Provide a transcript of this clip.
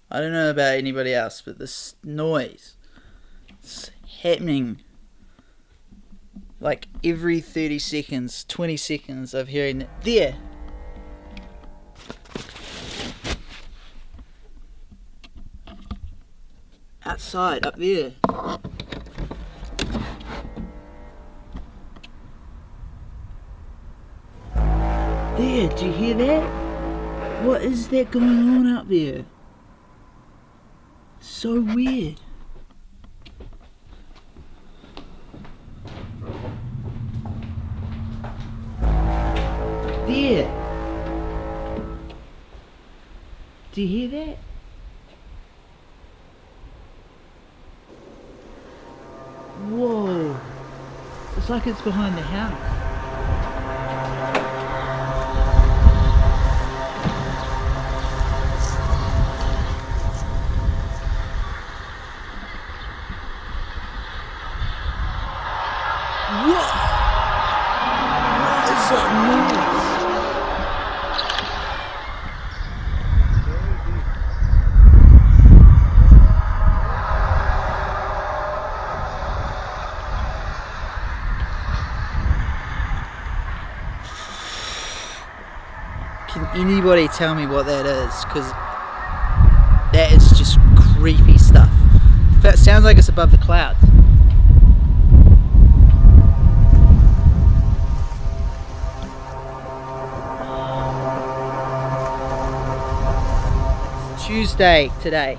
I don't know about anybody else, but this noise is happening like every 30 seconds, 20 seconds of hearing it. There! Outside, up there. There, do you hear that? What is that going on up there? So weird. There. Do you hear that? Whoa. It's like it's behind the house. What? What is that noise? Can anybody tell me what that is? Because that is just creepy stuff. That sounds like it's above the clouds. Tuesday today.